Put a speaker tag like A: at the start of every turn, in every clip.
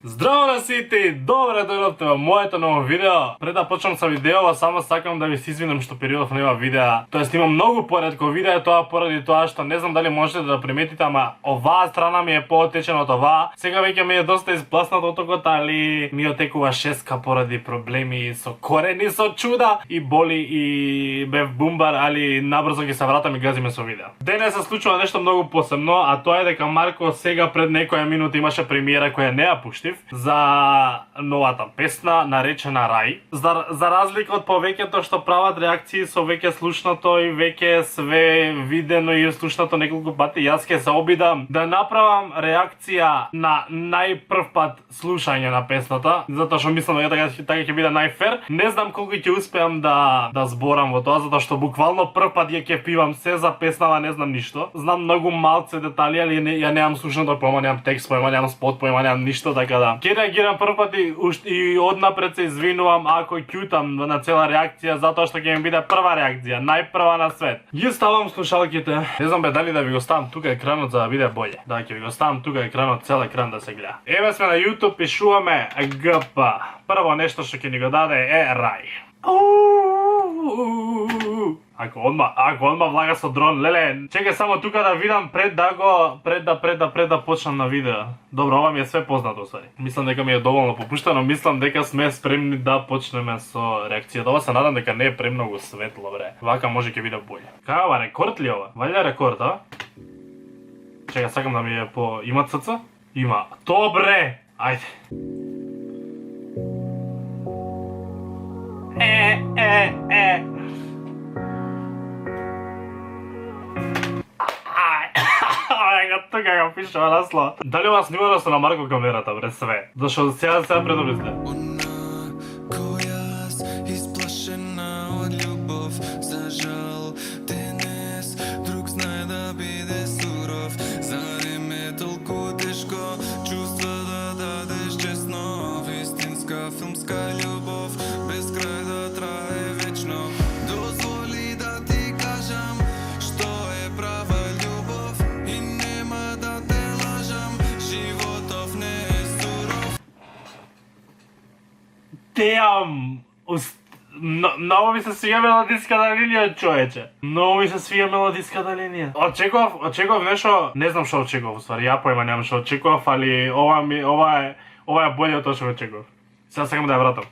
A: Здраво на сите! Добре дојдовте во моето ново видео. Пред да почнам со видео, само сакам да ви се извинам што периодов нема видеа. Тоест имам многу поретко видео, тоа поради тоа што не знам дали можете да приметите, ама оваа страна ми е поотечена од оваа. Сега веќе ми е доста испласнат отокот, али ми отекува шеска поради проблеми со корени, со чуда и боли и бев бумбар, али набрзо ги се вратам и газиме со видео. Денес се случува нешто многу посебно, а тоа е дека Марко сега пред некоја минута имаше премиера која не ја пуштив за новата песна наречена Рај. За разлика од повеќето што прават реакции со веќе слушнато и веќе све видено и слушнато неколку пати, јас ќе се обидам да направам реакција на најпрв пат слушање на песната, затоа што мислам дека така ќе биде најфер. Не знам колку ќе успеам да зборам во тоа, затоа што буквално прв пат ќе пивам се за песнава, не знам ништо. Знам многу малце детали, али ја немам слушнато, појма немам текст, појма немам спот, појма немам ништо, така да ќе реагирам прв пат и однапред се извинувам ако ќутам на цела реакција, затоа што ќе ми биде прва реакција, најпрва на свет. Ги ставам слушалките. Не знам дали да ви го ставам тука екранот за да биде боле. Да, ќе ви го ставам тука екранот, цел екран да се гледа. Еве сме на YouTube, пишуваме ГП. Прво нешто што ќе ни го даде е Рај. Ако одма влага со дрон, леле, чекај само тука да видам пред да почнам на видео. Добро, ова ми е све познато свари. Мислам дека ми е доволно попуштено, мислам дека сме спремни да почнеме со реакцијата. Ова се надам дека не е премногу светло, бре. Вака може ќе биде боле. Кај ова, рекорд ли ова? Ваља рекорд, а? Чекај, сакам да ми е по... Има ЦЦ? Има. Добре! Ајде. Тука го пишува наслов. Дали ова снимано со на Марко камерата, бре, све? Зашо сега предобризде.
B: Изплашена од љубов, за жал, денес друг знае да биде суров. Зарем е толку тешко, чувства да дадеш честно, вистинска филмска љубов, без крај да трае вечно. Дозволи да ти кажам што е права љубов и нема да те лажам, животов не е суров.
A: Damn! Mnogo mi se svija melodijskата линија, човече. Mnogo mi se svija melodijската линија. Очекував нешто, не знам што очекував, ствари, ја појма немам што очекував, али ова е боле од тоа што очекував. Сега сакам да ја вратам.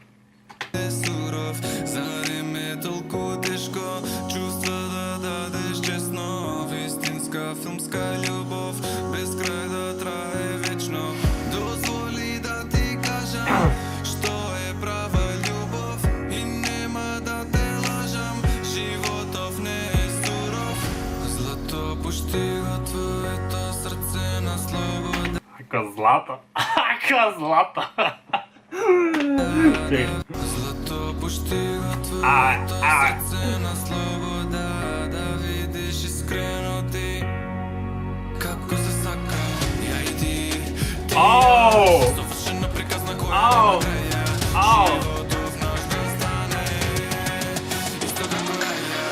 B: Суров, зарем е толку тешко, чувства да дадеш честно, вистинска филмска љубов, без крај да трае вечно. Дозволи да ти кажам што е права љубов и нема да те лажам, животов не е суров. Злато пушти го твоето срце на слобода.
A: Ака злата. Ака злата.
B: Злато пушти го твоето срце на слобода, да видиш искрено ти како се сака. Ја и ти, совршена приказна која не греја, животов наш да стане исто како раја.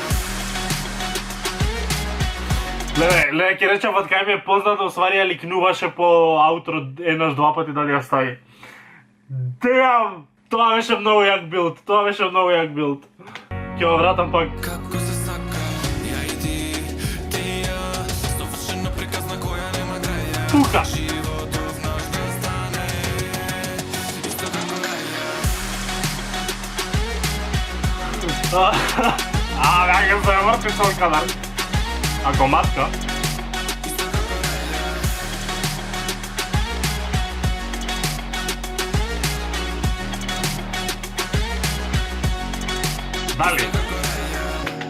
A: Леле, ќе речам од кај ми е познато, свари ја ликнуваше по аутро еднаш два пати дали ја стави. Damn! Тоа беше многу јак билд, Ќе го вратам пак.
B: Како се сака, ја и ти ја, совршена приказна која нема греја.
A: Тука!
B: Животов наш да стане исто како раја.
A: Веќе се врти со кадар. Ако матка.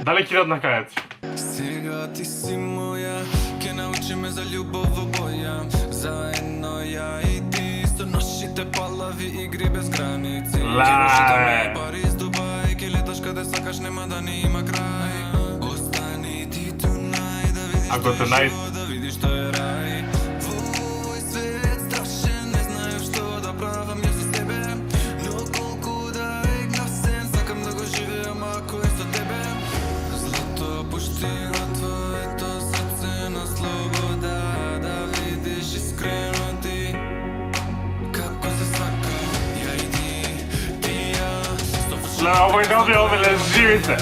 A: Дали кидат на кајец?
B: Сега ти си моја, ке научиме за љубов во боја. Заедно ја и ти, со ношите палави игри без граници. Ке ношите Париз, Дубај, ке леташ каде сакаш, нема да ни има крај. Остани ти тунај, да видиш што да видиш што е рај. Во овој свет страшен, не знаев што да правам ја со тебе, но колку да е гнасен, сакам да го живеам ако е со тебе. Злато пушти го твоето срце на слобода, да видиш искрено ти како се
A: Овој доби овеле живите.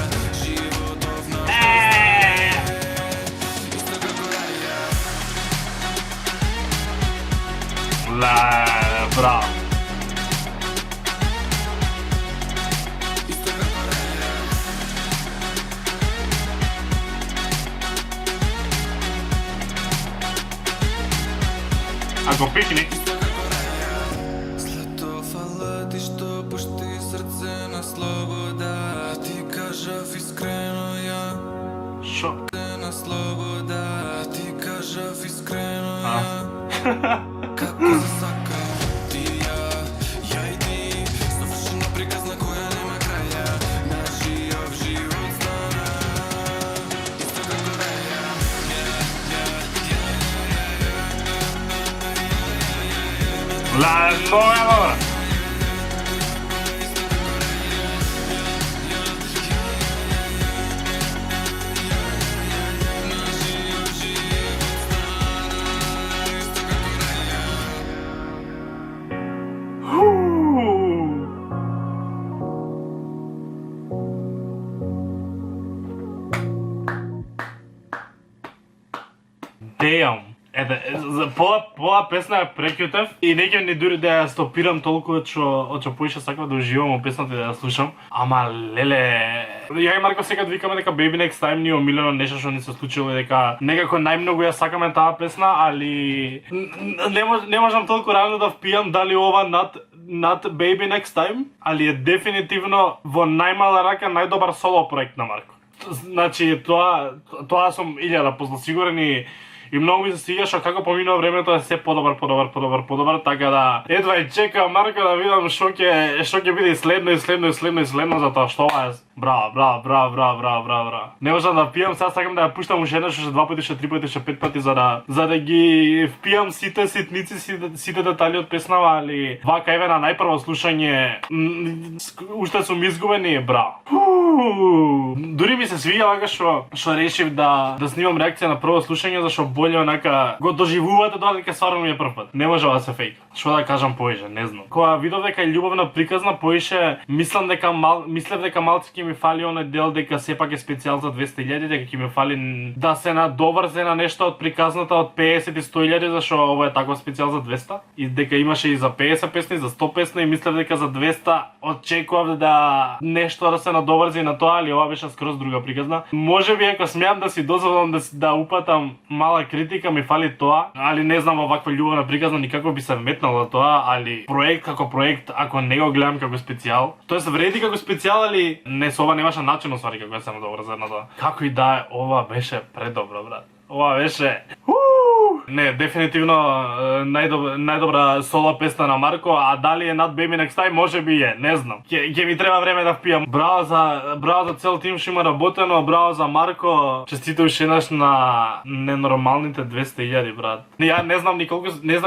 A: Браво. Ако пикни.
B: След фала ти што пушти срце на слобода. Ти кажав искрено ја.
A: Шо?
B: На слобода. Ти кажав искрено ја. Како засака ти ја и ти. Совршена приказна која нема краја. На жив живот стана. Исто како раја.
A: Много е добра. Damn. Ете, за пола песна ја прекјутев и не ќе ни дури да ја стопирам толку од што поише сакам да уживам во песната и да ја слушам. Ама леле, ја и Марко секад викаме дека Baby Next Time ни омилено нешто што ни се случило и дека некако најмногу ја сакаме таа песна, али не можам толку рано да впијам дали ова над Baby Next Time, али е дефинитивно во најмала рака најдобар соло проект на Марко. Значи тоа сум 1000 позасигурен и многу ми се свиѓа што како поминува времето е се подобар, така да едва и чекам Марко да видам што ќе биде следно, затоа што ова е браво. Не можам да пијам, сега сакам да ја пуштам уште еднаш, уште 2 пати, уште 3 пати, уште 5 пати за да ги впијам сите ситници, сите детали од песнава, али вака еве на најпрво слушање уште сум изгубен и браво. Дури ми се свиѓа вака што решив да снимам реакција на прво слушање, зашто боле онака го доживувате тоа дека стварно ми е прв пат. Не може да се фейк. Што да кажам поише, не знам. Кога видов дека е љубовна приказна поише, мислев дека малку ќе ми фали оној дел дека сепак е специјал за 200.000, дека ќе ми фали да се надоврзе на нешто од приказната од 50 и 100.000, зашто ова е таков специјал за 200 и дека имаше и за 50 песни, за 100 песни и мислев дека за 200 очекував да нешто да се надоврзи на тоа, али ова беше скроз друга приказна. Можеби ако смеам да си дозволам да упатам мала критика, ми фали тоа, али не знам оваква љубовна приказна никако би се вметнала тоа, али проект како проект, ако не го гледам како специјал, тоест вреди како специјал, али не со ова немаше начин оствари како се надоврзена на тоа. Како и да е, ова беше предобро, брат. Ова беше не, дефинитивно најдобра соло песна на Марко, а дали е над Baby Next Time, може би е, не знам. Ќе ми треба време да впијам. Браво за цел тим што има работено, браво за Марко. Честито уште еднаш на ненормалните 200.000, брат. Ја не знам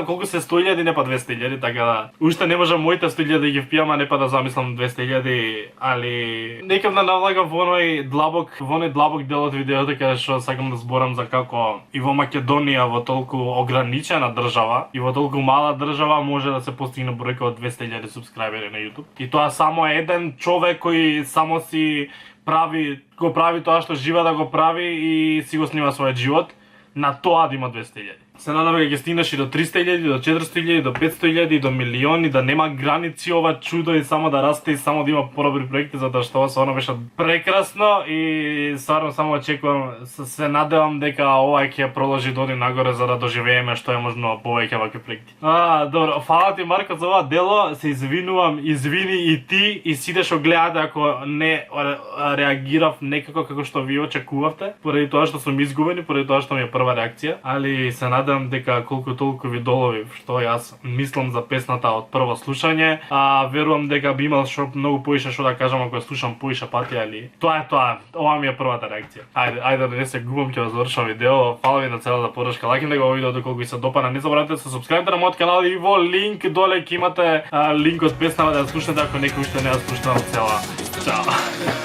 A: колку се 100.000, не па 200.000, така да уште не можам моите 100.000 да ги впијам, а не па да замислам 200.000, али некам да навлагам во оној длабок дел од видеото каде што сакам да зборам за како и во Македонија во толку ограничена држава и во толку мала држава може да се постигне бројка од 200.000 субскрајбери на YouTube. И тоа само еден човек кој само го прави тоа што жива да го прави и си го снима својот живот, на тоа да има 200.000. Се надам дека ќе стигнеш и до 300.000, до 400.000, до 500.000, и до милиони, да нема граници ова чудо и само да расте и само да има подобри проекти, затоа што ова стварно беше прекрасно и стварно само очекувам, се надевам дека ова ќе продолжи да оди нагоре за да доживееме што е можно повеќе вакви проекти. Добро, фала ти Марко за ова дело, се извинувам, извини и ти и сите што гледате ако не реагирав некако како што ви очекувавте, поради тоа што сум изгубен и поради тоа што ми е прва реакција, али се надам дека колку толку ви доловив што јас мислам за песната од прво слушање, верувам дека би имал многу поише што да кажам ако ја слушам поише пати, али тоа е тоа, ова ми е првата реакција. Ајде да не се губам, ќе завршам видео. Фала ви на целата подршка, лајкнете го видео доколку ви се допадна, не заборавате да се супскрајбите на мојот канал и во линк доле ќе имате линк од песнава да ја слушнете ако некој уште не ја слушнал цела. Чао.